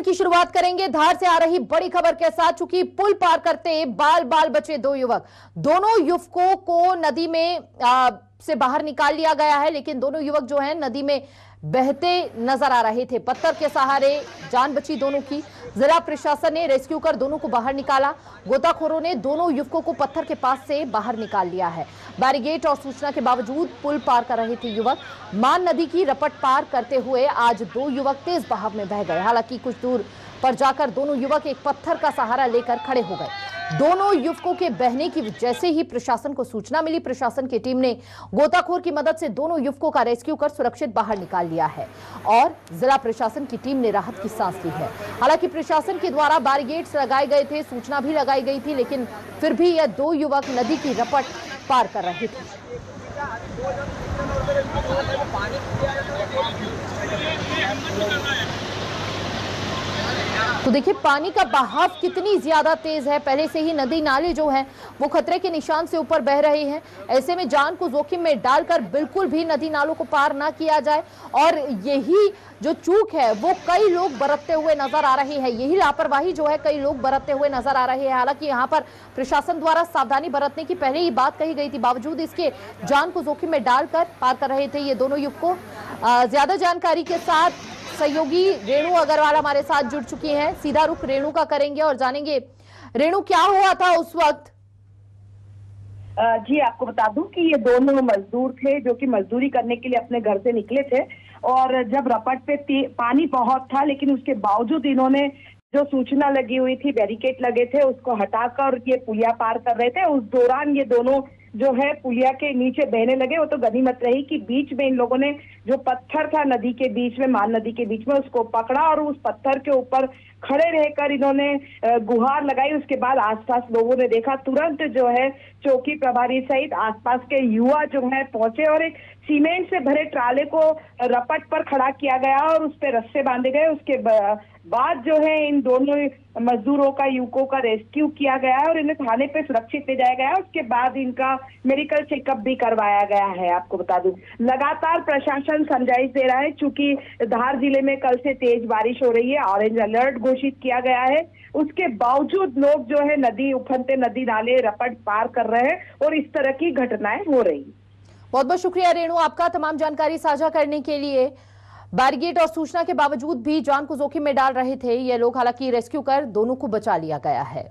की शुरुआत करेंगे धार से आ रही बड़ी खबर के साथ। चूंकि पुल पार करते बाल बाल बचे दो युवक, दोनों युवकों को नदी में से बाहर निकाल लिया गया है, लेकिन दोनों युवक जो हैं नदी में बहते नजर आ रहे थे। पत्थर के सहारे जान बची दोनों की। जिला प्रशासन ने रेस्क्यू कर दोनों को बाहर निकाला। गोताखोरों ने दोनों युवकों को पत्थर के पास से बाहर निकाल लिया है। बैरिकेड और सूचना के बावजूद पुल पार कर रहे थे युवक। मान नदी की रपट पार करते हुए आज दो युवक तेज बहाव में बह गए। हालांकि कुछ दूर पर जाकर दोनों युवक एक पत्थर का सहारा लेकर खड़े हो गए। दोनों युवकों के बहने की जैसे ही प्रशासन को सूचना मिली, प्रशासन की टीम ने गोताखोर की मदद से दोनों युवकों का रेस्क्यू कर सुरक्षित बाहर निकाल लिया है और जिला प्रशासन की टीम ने राहत की सांस ली है। हालांकि प्रशासन के द्वारा बैरिकेड्स लगाए गए थे, सूचना भी लगाई गई थी, लेकिन फिर भी यह दो युवक नदी की रपट पार कर रहे थे। तो देखिए पानी का बहाव कितनी ज्यादा तेज है। पहले से ही नदी नाले जो हैं वो खतरे के निशान से ऊपर बह रहे हैं। ऐसे में जान को जोखिम में डालकर बिल्कुल भी नदी नालों को पार ना किया जाए। और यही जो चूक है वो कई लोग बरतते हुए नजर आ रहे हैं। यही लापरवाही जो है कई लोग बरतते हुए नजर आ रहे हैं। हालांकि यहाँ पर प्रशासन द्वारा सावधानी बरतने की पहले ही बात कही गई थी, बावजूद इसके जान को जोखिम में डालकर पार कर रहे थे ये दोनों युवकों। ज्यादा जानकारी के साथ सहयोगी रेणु अग्रवाल हमारे साथ जुड़ चुकी हैं। सीधा रुख रेणु का करेंगे और जानेंगे रेणु क्या हुआ था उस वक्त। जी आपको बता दूं कि ये दोनों मजदूर थे जो कि मजदूरी करने के लिए अपने घर से निकले थे और जब रपट पे पानी बहुत था, लेकिन उसके बावजूद इन्होंने जो सूचना लगी हुई थी, बैरिकेड लगे थे, उसको हटाकर ये पुलिया पार कर रहे थे। उस दौरान ये दोनों जो है पुलिया के नीचे बहने लगे। वो तो गनीमत रही कि बीच में इन लोगों ने जो पत्थर था नदी के बीच में, मान नदी के बीच में, उसको पकड़ा और उस पत्थर के ऊपर खड़े रहकर इन्होंने गुहार लगाई। उसके बाद आसपास लोगों ने देखा, तुरंत जो है चौकी प्रभारी सहित आसपास के युवा जो है पहुंचे और एक सीमेंट से भरे ट्राले को रपट पर खड़ा किया गया और उस पर रस्से बांधे गए। उसके बाद जो है इन दोनों मजदूरों का, युवकों का रेस्क्यू किया गया है और इन्हें थाने पे सुरक्षित ले जाया गया है। उसके बाद इनका मेडिकल चेकअप भी करवाया गया है। आपको बता दूं लगातार प्रशासन समझाइश दे रहा है, चूंकि धार जिले में कल से तेज बारिश हो रही है, ऑरेंज अलर्ट घोषित किया गया है। उसके बावजूद लोग जो है नदी उफनते नदी नाले रपट पार कर रहे हैं और इस तरह की घटनाएं हो रही। बहुत बहुत शुक्रिया रेणु आपका तमाम जानकारी साझा करने के लिए। बैरिकेड और सूचना के बावजूद भी जान को जोखिम में डाल रहे थे ये लोग। हालांकि रेस्क्यू कर दोनों को बचा लिया गया है।